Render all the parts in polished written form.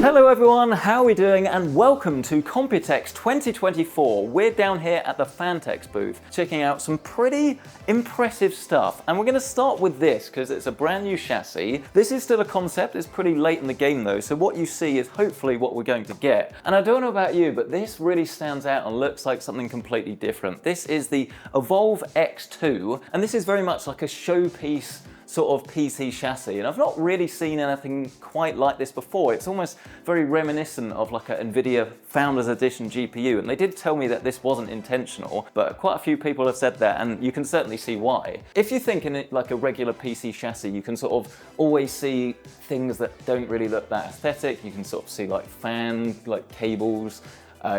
Hello everyone, how are we doing? And welcome to Computex 2024. We're down here at the Phanteks booth, checking out some pretty impressive stuff. And we're going to start with this, because it's a brand new chassis. This is still a concept, it's pretty late in the game though, so what you see is hopefully what we're going to get. And I don't know about you, but this really stands out and looks like something completely different. This is the Evolve X2, and this is very much like a showpiece sort of PC chassis, and I've not really seen anything quite like this before. It's almost very reminiscent of like a NVIDIA Founders Edition GPU, and they did tell me that this wasn't intentional, but quite a few people have said that, and you can certainly see why. If you think in it like a regular PC chassis, you can sort of always see things that don't really look that aesthetic. You can sort of see like fan, like cables,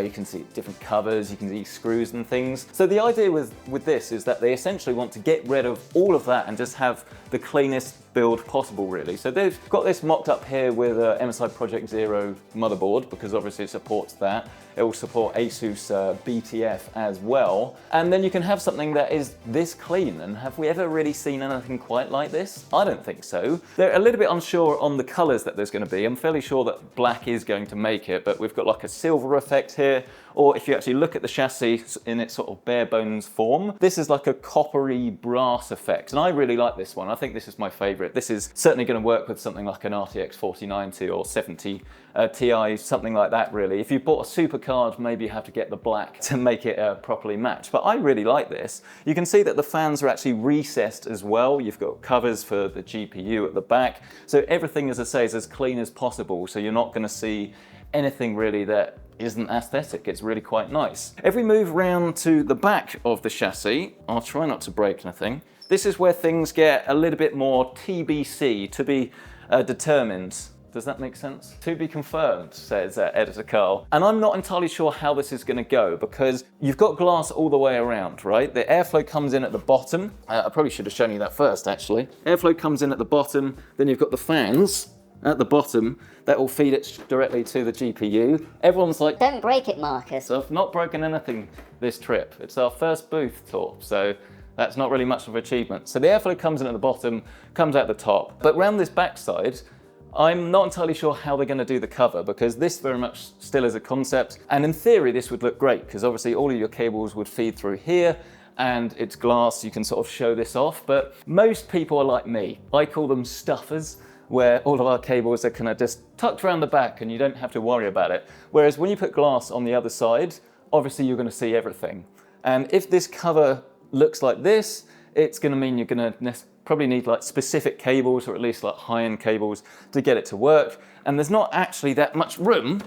you can see different covers, you can see screws and things. So the idea with this is that they essentially want to get rid of all of that and just have the cleanest build possible, really. So they've got this mocked up here with a MSI Project Zero motherboard, because obviously it supports that. It will support Asus BTF as well. And then you can have something that is this clean. And have we ever really seen anything quite like this? I don't think so. They're a little bit unsure on the colors that there's going to be. I'm fairly sure that black is going to make it, but we've got like a silver effect here. Or if you actually look at the chassis in its sort of bare bones form, this is like a coppery brass effect. And I really like this one. I think this is my favorite. This is certainly going to work with something like an RTX 4090 or 70 Ti, something like that really. If you bought a super card, maybe you have to get the black to make it properly match. But I really like this. You can see that the fans are actually recessed as well. You've got covers for the GPU at the back. So everything, as I say, is as clean as possible. So you're not going to see anything really that isn't aesthetic. It's really quite nice. If we move round to the back of the chassis, I'll try not to break anything. This is where things get a little bit more TBC, to be determined. Does that make sense? To be confirmed, says Editor Carl. And I'm not entirely sure how this is going to go, because you've got glass all the way around, right? The airflow comes in at the bottom. I probably should have shown you that first, actually. Airflow comes in at the bottom, then you've got the fans at the bottom that will feed it directly to the GPU. Everyone's like, don't break it, Marcus. So I've not broken anything this trip. It's our first booth tour, so that's not really much of an achievement. So the airflow comes in at the bottom, comes out the top. But around this backside, I'm not entirely sure how they're going to do the cover, because this very much still is a concept. And in theory, this would look great, because obviously all of your cables would feed through here, and it's glass, you can sort of show this off. But most people are like me. I call them stuffers, where all of our cables are kind of just tucked around the back and you don't have to worry about it. Whereas when you put glass on the other side, obviously you're going to see everything. And if this cover looks like this, it's going to mean you're going to probably need like specific cables, or at least like high-end cables, to get it to work. And there's not actually that much room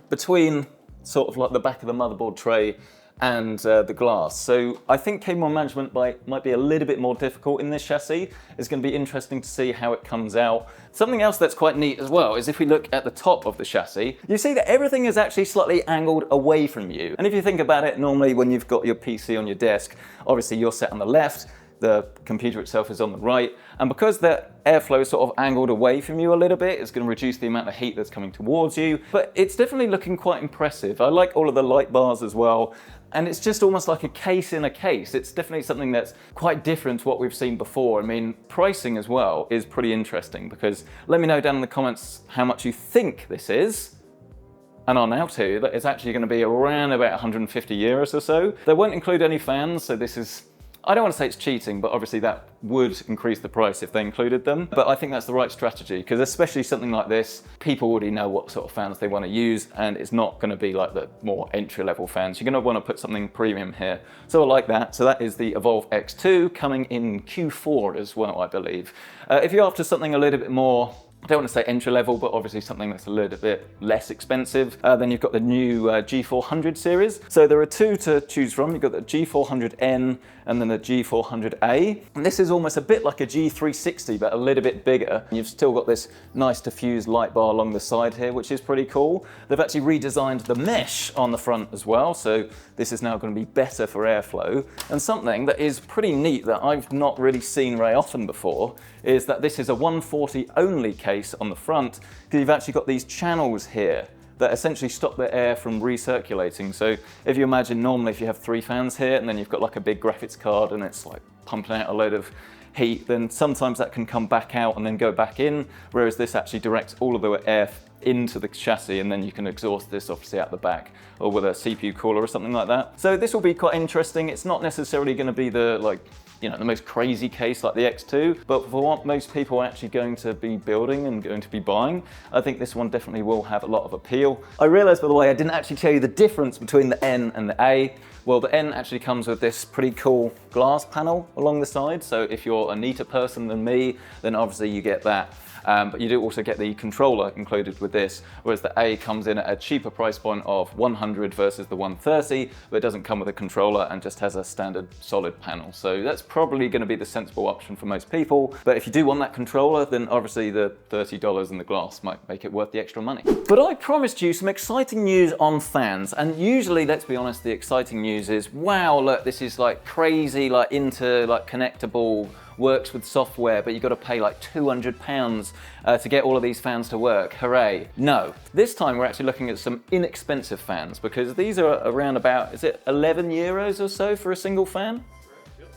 between sort of like the back of the motherboard tray and the glass. So I think cable management might be a little bit more difficult in this chassis. It's going to be interesting to see how it comes out. Something else that's quite neat as well is if we look at the top of the chassis, you see that everything is actually slightly angled away from you. And if you think about it, normally when you've got your PC on your desk, obviously you're set on the left, the computer itself is on the right, and because the airflow is sort of angled away from you a little bit, it's going to reduce the amount of heat that's coming towards you. But it's definitely looking quite impressive. I like all of the light bars as well, and it's just almost like a case in a case. It's definitely something that's quite different to what we've seen before. I mean, pricing as well is pretty interesting, because let me know down in the comments how much you think this is. And I'll now tell you that it's actually going to be around about 150 euros or so. They won't include any fans, so this is, I don't want to say it's cheating, but obviously that would increase the price if they included them. But I think that's the right strategy, because especially something like this, people already know what sort of fans they want to use, and it's not going to be like the more entry-level fans. You're going to want to put something premium here. So I like that. So that is the Evolve X2 coming in Q4 as well, I believe. If you're after something a little bit more, I don't want to say entry level, but obviously something that's a little bit less expensive. Then you've got the new G400 series. So there are two to choose from. You've got the G400N and then the G400A. And this is almost a bit like a G360, but a little bit bigger. You've still got this nice diffused light bar along the side here, which is pretty cool. They've actually redesigned the mesh on the front as well. So this is now going to be better for airflow. And something that is pretty neat that I've not really seen very often before is that this is a 140 only case on the front, because you've actually got these channels here that essentially stop the air from recirculating. So if you imagine normally if you have 3 fans here and then you've got like a big graphics card and it's like pumping out a load of heat, then sometimes that can come back out and then go back in, whereas this actually directs all of the air into the chassis, and then you can exhaust this obviously out the back, or with a CPU cooler or something like that. So this will be quite interesting. It's not necessarily going to be the the most crazy case like the X2, but for what most people are actually going to be building and going to be buying, I think this one definitely will have a lot of appeal. I realized, by the way, I didn't actually tell you the difference between the N and the A. Well, the N actually comes with this pretty cool glass panel along the side. So if you're a neater person than me, then obviously you get that. But you do also get the controller included with this, whereas the A comes in at a cheaper price point of 100 versus the 130, but it doesn't come with a controller and just has a standard solid panel. So that's probably going to be the sensible option for most people. But if you do want that controller, then obviously the $30 in the glass might make it worth the extra money. But I promised you some exciting news on fans, and usually, let's be honest, the exciting news is, wow, look, this is like crazy, like connectable, works with software, but you've got to pay like £200 to get all of these fans to work. Hooray. No. This time we're actually looking at some inexpensive fans, because these are around about, is it 11 euros or so for a single fan?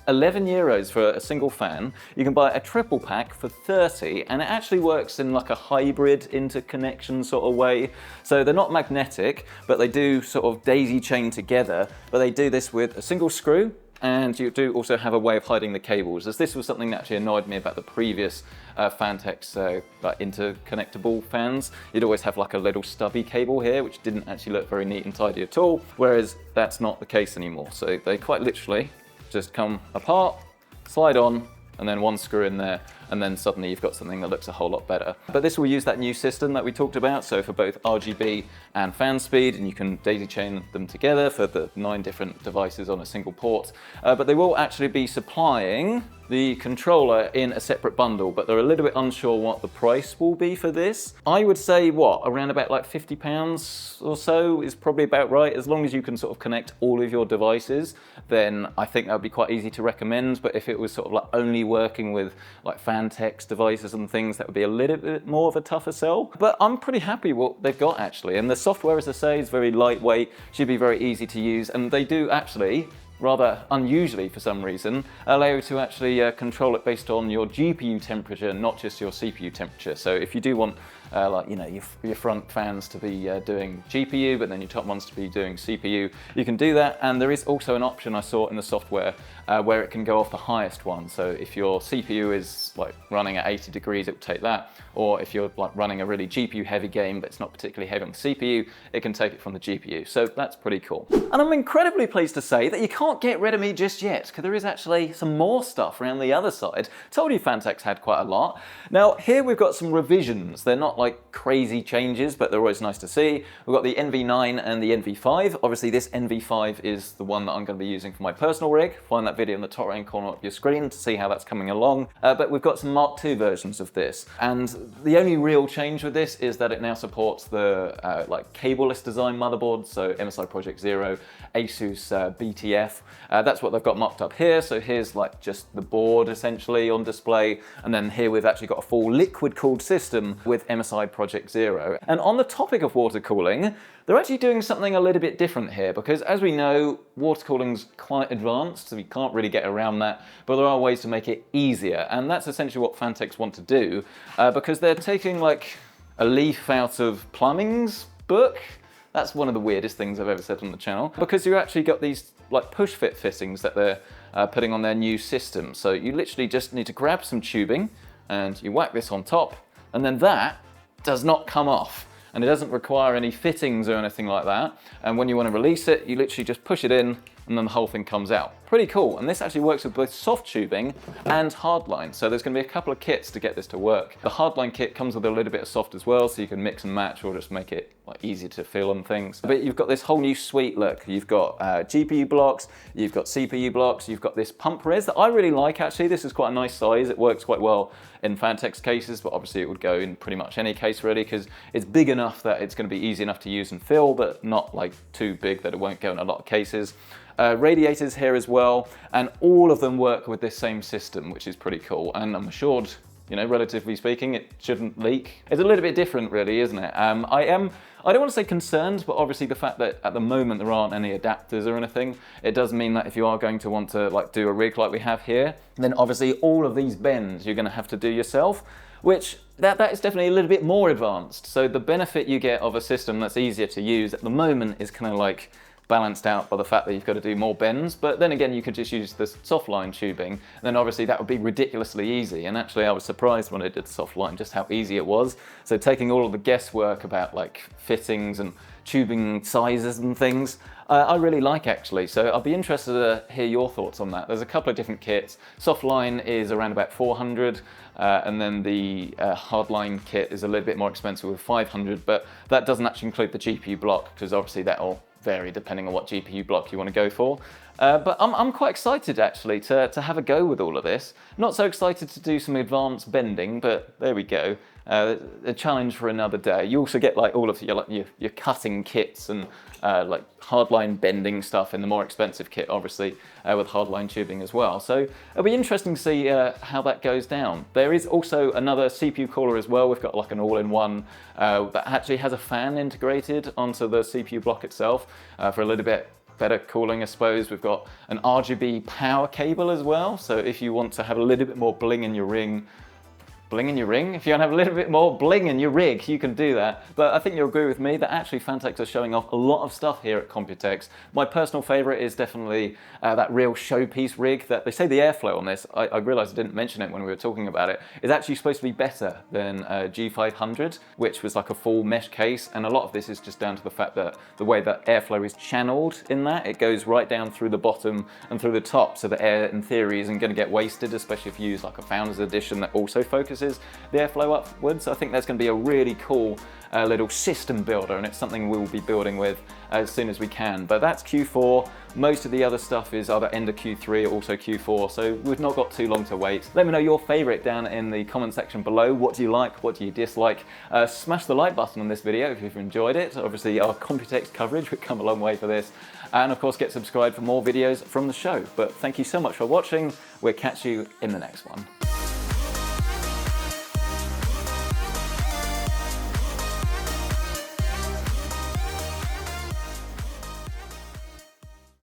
11 euros for a single fan. You can buy a triple pack for 30, and it actually works in like a hybrid interconnection sort of way. So they're not magnetic, but they do sort of daisy chain together, but they do this with a single screw. And you do also have a way of hiding the cables, as this was something that actually annoyed me about the previous Phanteks interconnectable fans. You'd always have like a little stubby cable here, which didn't actually look very neat and tidy at all, whereas that's not the case anymore. So they quite literally just come apart, slide on, and then one screw in there, and then suddenly you've got something that looks a whole lot better. But this will use that new system that we talked about, so for both RGB and fan speed, and you can daisy chain them together for the 9 different devices on a single port. But they will actually be supplying the controller in a separate bundle, but they're a little bit unsure what the price will be for this. I would say, around about like £50 or so is probably about right. As long as you can sort of connect all of your devices, then I think that would be quite easy to recommend. But if it was sort of like only working with like Phanteks devices and things, that would be a little bit more of a tougher sell. But I'm pretty happy what they've got actually. And the software, as I say, is very lightweight, should be very easy to use. And they do actually, rather unusually for some reason, allow you to actually control it based on your GPU temperature, not just your CPU temperature. So if you do want your front fans to be doing GPU, but then your top ones to be doing CPU, you can do that. And there is also an option I saw in the software where it can go off the highest one. So if your CPU is like running at 80 degrees, it will take that. Or if you're like running a really GPU heavy game, but it's not particularly heavy on the CPU, it can take it from the GPU. So that's pretty cool. And I'm incredibly pleased to say that you can't get rid of me just yet, because there is actually some more stuff around the other side. Told you Phanteks had quite a lot. Now here we've got some revisions. They're not like crazy changes, but they're always nice to see. We've got the NV9 and the NV5. Obviously this NV5 is the one that I'm going to be using for my personal rig. Find that video in the top right corner of your screen to see how that's coming along. But we've got some Mark II versions of this, and the only real change with this is that it now supports the like cableless design motherboards, so MSI Project Zero, Asus BTF. That's what they've got mocked up here. So here's like just the board essentially on display, and then here we've actually got a full liquid cooled system with MSI Project Zero. And on the topic of water cooling, they're actually doing something a little bit different here, because as we know, water cooling's quite advanced, so we can't really get around that, but there are ways to make it easier. And that's essentially what Phanteks want to do, because they're taking like a leaf out of plumbing's book. That's one of the weirdest things I've ever said on the channel, because you actually got these like push fit fittings that they're putting on their new system. So you literally just need to grab some tubing and you whack this on top, and then that does not come off. And it doesn't require any fittings or anything like that. And when you want to release it, you literally just push it in and then the whole thing comes out. Pretty cool. And this actually works with both soft tubing and hardline. So there's going to be a couple of kits to get this to work. The hardline kit comes with a little bit of soft as well, so you can mix and match or just make it like easy to feel on things. But you've got this whole new suite look. You've got GPU blocks, you've got CPU blocks, you've got this pump res that I really like actually. This is quite a nice size. It works quite well in Phanteks cases, but obviously it would go in pretty much any case really, because it's big enough that it's going to be easy enough to use and fill, but not like too big that it won't go in a lot of cases. Radiators here as well, and all of them work with this same system, which is pretty cool. And I'm assured, relatively speaking, it shouldn't leak. It's a little bit different really, isn't it? I don't want to say concerned, but obviously the fact that at the moment there aren't any adapters or anything, it does mean that if you are going to want to like do a rig like we have here, then obviously all of these bends you're going to have to do yourself, which that is definitely a little bit more advanced. So the benefit you get of a system that's easier to use at the moment is kind of like balanced out by the fact that you've got to do more bends, but then again you could just use the soft line tubing, and then obviously that would be ridiculously easy. And actually I was surprised when I did the soft line just how easy it was. So taking all of the guesswork about like fittings and tubing sizes and things, I really like actually. So I'll be interested to hear your thoughts on that. There's a couple of different kits. Soft line is around about 400, and then the hardline kit is a little bit more expensive with 500, but that doesn't actually include the GPU block, because obviously that'll vary depending on what GPU block you want to go for. But I'm quite excited actually to have a go with all of this. Not so excited to do some advanced bending, but there we go. A challenge for another day. You also get like all of your cutting kits and like hardline bending stuff in the more expensive kit, obviously, with hardline tubing as well. So it'll be interesting to see how that goes down. There is also another CPU cooler as well. We've got like an all-in-one that actually has a fan integrated onto the CPU block itself for a little bit better cooling, I suppose. We've got an RGB power cable as well. So if you want to have a little bit more bling in your ring, if you want to have a little bit more bling in your rig, you can do that. But I think you'll agree with me that actually Phanteks are showing off a lot of stuff here at Computex. My personal favorite is definitely that real showpiece rig that they say the airflow on this, I realized I didn't mention it when we were talking about it, is actually supposed to be better than G500, which was like a full mesh case. And a lot of this is just down to the fact that the way that airflow is channeled in that, it goes right down through the bottom and through the top. So the air in theory isn't going to get wasted, especially if you use like a Founders Edition that also focuses the airflow upwards. I think that's going to be a really cool little system builder, and it's something we'll be building with as soon as we can. But that's Q4. Most of the other stuff is either end of Q3 or also Q4, so we've not got too long to wait. Let me know your favorite down in the comment section below. What do you like? What do you dislike? Smash the like button on this video if you've enjoyed it. Obviously our Computex coverage, we've come a long way for this. And of course get subscribed for more videos from the show. But thank you so much for watching. We'll catch you in the next one.